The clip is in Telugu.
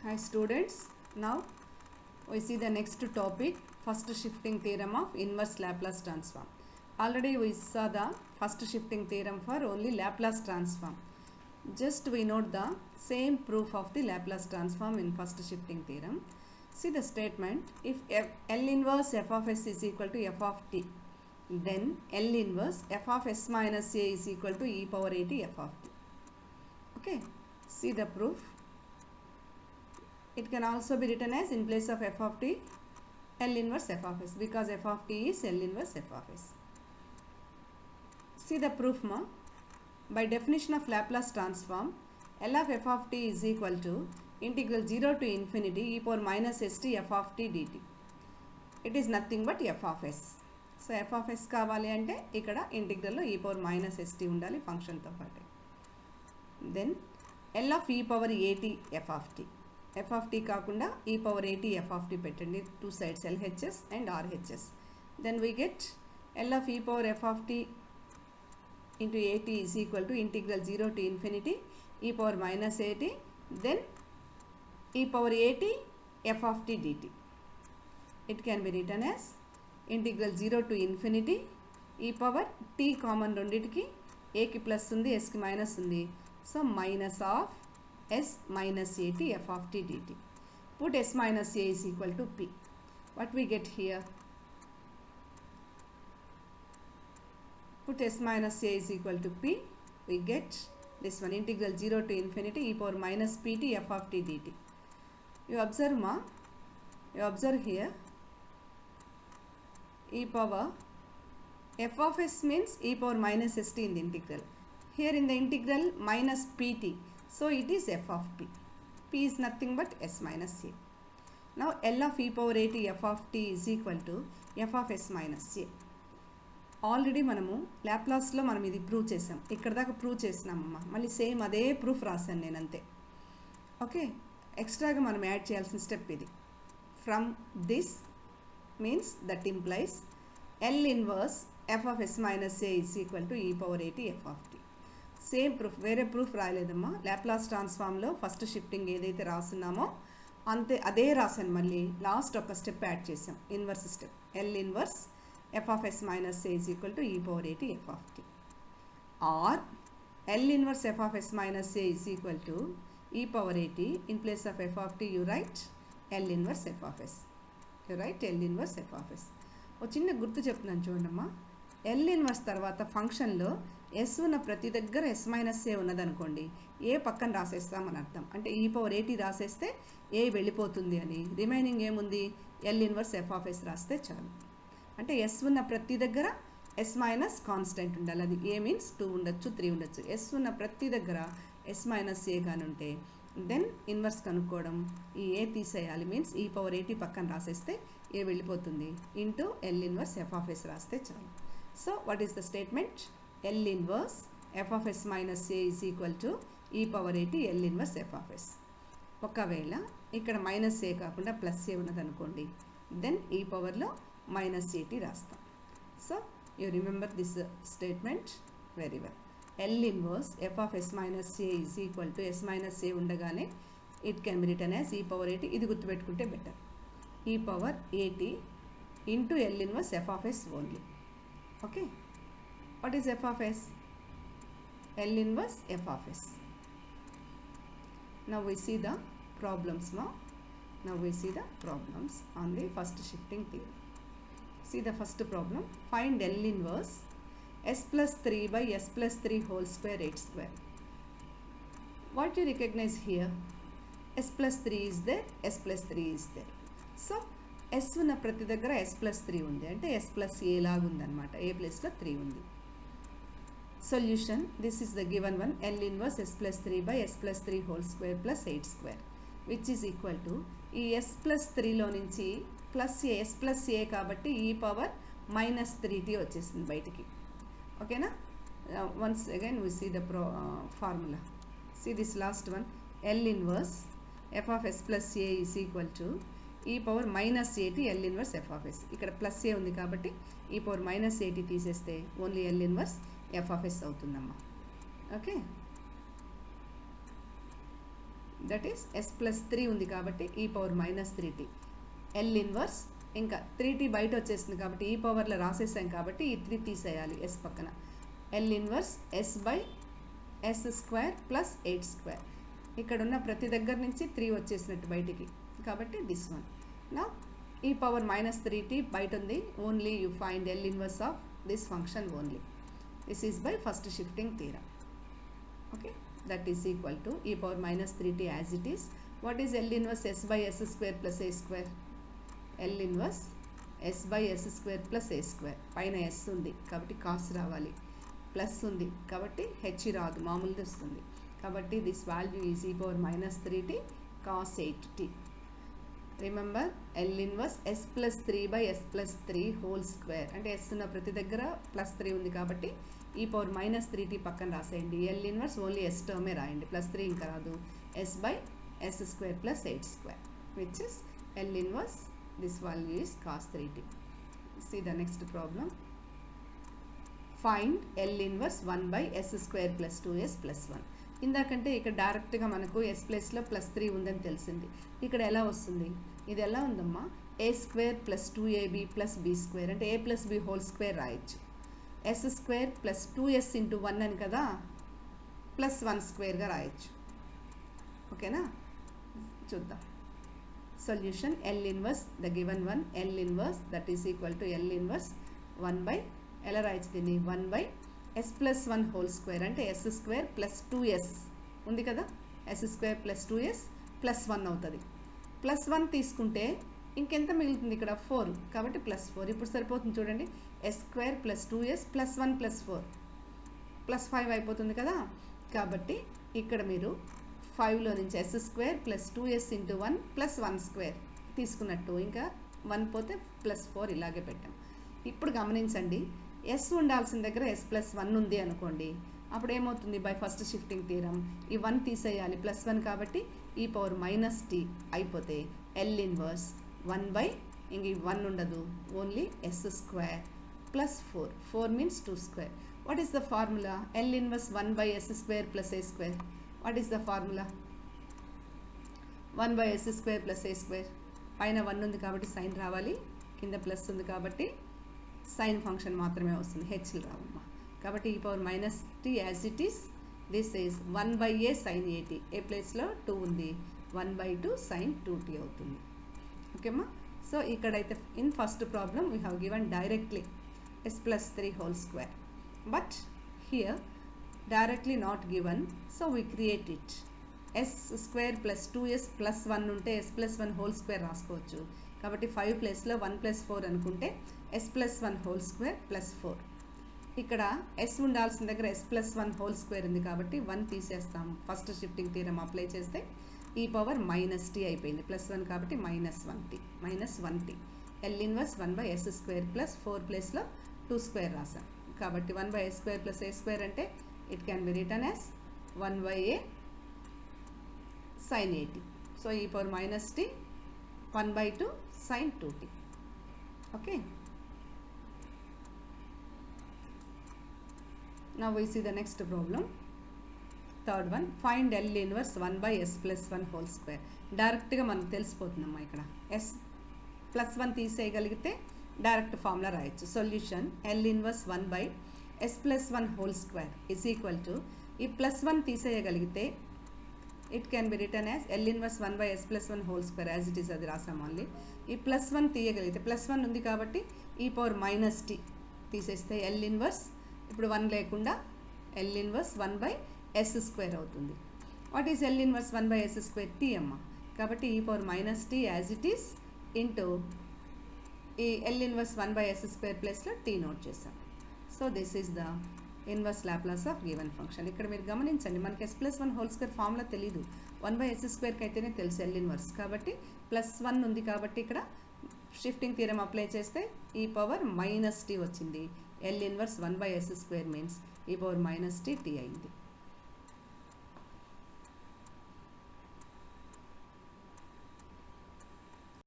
Hi students, now we see the next topic, first shifting theorem of inverse Laplace transform. Already we saw the first shifting theorem for only Laplace transform. Just we note the same proof of the Laplace transform in first shifting theorem. See the statement, if L inverse f of s is equal to f of t, then L inverse f of s minus a is equal to e power a t f of t. Okay, see the proof. It can also be written as in place of f of t, L inverse f of s, because f of t is L inverse f of s. See the proof ma. By definition of Laplace transform, L of f of t is equal to integral 0 to infinity e power minus st f of t dt. It is nothing but f of s. So f of s కావాలి అంటే ఇక్కడ ఇంటిగ్రల్ లో e power minus st ఉండాలి ఫంక్షన్ తో పాటు. Then L of e power at f of t. f of t కాకుండా e power at f of t పెట్టండి, two sides LHS and RHS. Then we get L of e power f of t into at is equal to integral 0 to infinity e power minus at, then e power at f of t dt. It can be written as integral 0 to infinity e power t common రెండిటికి a కి ప్లస్ ఉంది s కి మైనస్ ఉంది, so minus of s minus at f of t dt. Put s minus a is equal to p. What we get here? Put s minus a is equal to p. We get this one, integral 0 to infinity e power minus pt f of t dt. You observe ma. You observe here. E power f of s means e power minus st in the integral. Here in the integral minus pt. So it is f of p. P is nothing but s minus a. Now L of e power at f of t is equal to f of s minus a. Already మనము ల్యాప్లాస్లో మనం ఇది ప్రూవ్ చేసాం, ఇక్కడ దాకా ప్రూవ్ చేసినామమ్మా. మళ్ళీ సేమ్ అదే ప్రూఫ్ రాశాను నేను అంతే. ఓకే, ఎక్స్ట్రాగా మనం యాడ్ చేయాల్సిన స్టెప్ ఇది. From this means that implies L inverse f of s minus a is equal to e power a t f of t. Same proof, వేరే ప్రూఫ్ రాయలేదమ్మా. ల్యాప్లాస్ ట్రాన్స్ఫార్మ్లో ఫస్ట్ షిఫ్టింగ్ ఏదైతే రాస్తున్నామో అంతే అదే రాశాను. మళ్ళీ లాస్ట్ ఒక స్టెప్ యాడ్ చేసాం, inverse step. L inverse f of s minus a is equal to e power at f of t, or L inverse f of s minus a is equal to e power at. In place of f of t you write L inverse f of s. You write L inverse f of s. ఒక చిన్న గుర్తు చెప్తున్నాను చూడమ్మా. L ఇన్వర్స్ తర్వాత ఫంక్షన్లో s ఉన్న ప్రతి దగ్గర s మైనస్ ఏ ఉన్నదనుకోండి, ఏ పక్కన రాసేస్తామని అర్థం. అంటే e పవర్ at రాసేస్తే ఏ వెళ్ళిపోతుంది అని, రిమైనింగ్ ఏముంది L inverse f of s రాస్తే చాలు. అంటే ఎస్ ఉన్న ప్రతి దగ్గర ఎస్ మైనస్ కాన్స్టెంట్ ఉండాలి. అది ఏ మీన్స్ 2 ఉండొచ్చు, 3 ఉండొచ్చు. ఎస్ ఉన్న ప్రతి దగ్గర ఎస్ మైనస్ ఏ కానీ ఉంటే దెన్ ఇన్వర్స్ కనుక్కోవడం, ఈ ఏ తీసేయాలి మీన్స్ ఈ పవర్ 80 పక్కన రాసేస్తే ఏ వెళ్ళిపోతుంది, into L inverse f of s రాస్తే చాలు. So what is the statement? L inverse f of s minus a is equal to e power 80 L inverse f of s. ఒకవేళ ఇక్కడ మైనస్ ఏ కాకుండా ప్లస్ ఏ ఉన్నదనుకోండి, దెన్ ఈ పవర్లో minus 80 రాస్తాం. So you remember this statement very well. L inverse f of s minus a is equal to s minus a ఉండగానే it can be written as e power 80. ఇది గుర్తుపెట్టుకుంటే better. E power 80 into L inverse f of s only. Okay, what is f of s? L inverse f of s. Now we see the problems మా. Now we see the problems on the first shifting theorem. See the first problem. Find L inverse s plus 3 by s plus 3 whole square 8 square. What you recognize here? S plus 3 is there, s plus 3 is there. So s ఉన్న ప్రతి దగ్గర s plus 3 ఉంది అంటే s plus a లాగా ఉందన్నమాట. a ప్లేస్లో 3 ఉంది. Solution, this is the given one. L inverse s plus 3 by s plus 3 whole square plus 8 square which is equal to ఈ s ప్లస్ 3లో నుంచి plus a, s plus a కాబట్టి ఈ పవర్ మైనస్ 3t వచ్చేసింది బయటికి. ఓకేనా? Once again we see the formula. See this last one. L inverse f of s plus a is equal to e power minus 80 L inverse f of s. ఇక్కడ ప్లస్ ఏ ఉంది కాబట్టి ఈ పవర్ మైనస్ 80 తీసేస్తే only L inverse f of s అవుతుందమ్మా. Okay, that is S plus 3 ఉంది కాబట్టి ఈ power minus 3t. L inverse ఇంకా 3t బయట వచ్చేసింది కాబట్టి ఈ పవర్లో రాసేసాం కాబట్టి ఈ 3 తీసేయాలి ఎస్ పక్కన. L inverse S by yes square plus 8 square. ఇక్కడ ఉన్న ప్రతి దగ్గర నుంచి 3 వచ్చేసినట్టు బయటికి కాబట్టి దిస్ వన్. నా ఈ పవర్ మైనస్ 3t బయట ఉంది. Only you find L inverse of this function only. This is by first shifting theorem. Okay, that is equal to e power minus 3t as it is. What is L inverse s by s square plus a square? L inverse s by s square plus a square. పైన s ఉంది కాబట్టి cos రావాలి, ప్లస్ ఉంది కాబట్టి h రాదు, మామూలుది వస్తుంది. కాబట్టి this value is e power minus 3t cos 8t. Remember L inverse s plus 3 by s plus 3 whole square. అంటే s ఉన్న ప్రతి దగ్గర ప్లస్ 3 ఉంది కాబట్టి ఈ పవర్ మైనస్ 3t పక్కన రాసేయండి. ఎల్ ఇన్వర్స్ ఓన్లీ ఎస్ టర్మే రాయండి, ప్లస్ 3 ఇంకా రాదు. S by yes square plus 8 square which is L inverse this value is cos 3t. See the next problem. Find L inverse 1 by yes square plus 2s plus 1. ఇందాకంటే ఇక్కడ డైరెక్ట్గా మనకు ఎస్ ప్లస్లో ప్లస్ 3 ఉందని తెలిసింది. ఇక్కడ ఎలా వస్తుంది? ఇది ఎలా ఉందమ్మా? A square plus 2ab plus b square అంటే a plus b whole square రాయొచ్చు. S square plus 2s into 1 అని కదా, ప్లస్ 1 స్క్వేర్గా రాయొచ్చు. ఓకేనా, చూద్దాం. Solution L inverse the given one, L inverse that is equal to L inverse 1 by ఎలా రాయొచ్చు దీన్ని? 1 by s plus 1 whole square అంటే ఎస్ స్క్వేర్ ప్లస్ 2s ఉంది కదా, yes square plus 2s plus 1 అవుతుంది. ప్లస్ 1 తీసుకుంటే ఇంకెంత మిగులుతుంది ఇక్కడ? 4 కాబట్టి ప్లస్ 4. ఇప్పుడు సరిపోతుంది చూడండి. S square plus 2s plus 1 plus 4 plus 5 అయిపోతుంది కదా. కాబట్టి ఇక్కడ మీరు 5లో నుంచి S square plus 2s into 1 plus 1 square తీసుకున్నట్టు, ఇంకా 1 పోతే ప్లస్ 4 ఇలాగే పెట్టాం. ఇప్పుడు గమనించండి, ఎస్ ఉండాల్సిన దగ్గర ఎస్ ప్లస్ 1 ఉంది అనుకోండి, అప్పుడు ఏమవుతుంది? బై ఫస్ట్ షిఫ్టింగ్ థీరం ఈ 1 తీసేయాలి, ప్లస్ 1 కాబట్టి ఈ పవర్ మైనస్ t అయిపోతే ఎల్ ఇన్వర్స్ 1 బై ఇంక 1 ఉండదు, only S square plus 4. 4 means 2 square. What is the formula? L inverse 1 by yes square plus A square. What is the formula? 1 by yes square plus A square. పైన 1 ఉంది కాబట్టి సైన్ రావాలి, కింద ప్లస్ ఉంది కాబట్టి సైన్ ఫంక్షన్ మాత్రమే వస్తుంది, హెచ్లు రావమ్మా. కాబట్టి ఈ power minus tea as it is. This is 1 by A sine 8t. A ప్లేస్లో 2 ఉంది, 1 బై 2 సైన్ 2t అవుతుంది. ఓకేమ్మా. సో ఇక్కడైతే in first problem we have given directly s plus 3 whole square, but here directly not given, so we create it. s square plus 2s plus 1 ఉంటే s plus 1 whole square రాసుకోవచ్చు. కాబట్టి 5 ప్లేస్లో 1 plus 4 అనుకుంటే s plus 1 whole square plus 4. ఇక్కడ s ఉండాల్సిన దగ్గర s plus 1 whole square ఉంది కాబట్టి 1 తీసేస్తాం. ఫస్ట్ షిఫ్టింగ్ థీరం అప్లై చేస్తే ఈ పవర్ మైనస్ t అయిపోయింది, ప్లస్ 1 కాబట్టి minus 1t. L inverse 1 by yes square plus 4 ప్లేస్లో 2 స్క్వేర్ రాసాం కాబట్టి 1 by yes square plus A square అంటే it can be written as 1 by A sine 8t. So e power minus t 1 by 2 sine 2t. Okay, now we see the next problem. Third one, find L inverse 1 by s plus 1 whole square. డైరెక్ట్గా మనకు తెలిసిపోతుందమ్మా. ఇక్కడ ఎస్ ప్లస్ 1 తీసేయగలిగితే డైరెక్ట్ ఫార్ములా రాయొచ్చు. Solution L inverse 1 by s plus 1 whole square is equal to, ఈ ప్లస్ 1 తీసేయగలిగితే it can be written as L inverse 1 by s plus 1 whole square as it is, అది రాసాం ఓన్లీ. ఈ ప్లస్ 1 తీయగలిగితే ప్లస్ 1 ఉంది కాబట్టి ఈ పవర్ మైనస్ టీ తీసేస్తే ఎల్ ఇన్వర్స్ ఇప్పుడు 1 లేకుండా L inverse 1 by yes square అవుతుంది. What is L inverse 1 by yes square? T అమ్మ. కాబట్టి ఈ power minus tea as it is into ఈ L inverse 1 by yes square ప్లేస్లో టీ నోట్ చేసాం. So this is the inverse Laplace of given function. ఇక్కడ మీరు గమనించండి, మనకి s plus 1 whole square formula తెలీదు, 1 బై ఎస్ స్క్వేర్కి అయితేనే తెలుసు ఎల్ ఇన్వర్స్. కాబట్టి ప్లస్ 1 ఉంది కాబట్టి ఇక్కడ షిఫ్టింగ్ థియరం అప్లై చేస్తే ఈ పవర్ మైనస్ టీ వచ్చింది. L inverse 1 by yes square means ఈ పవర్ మైనస్ టీ అయింది.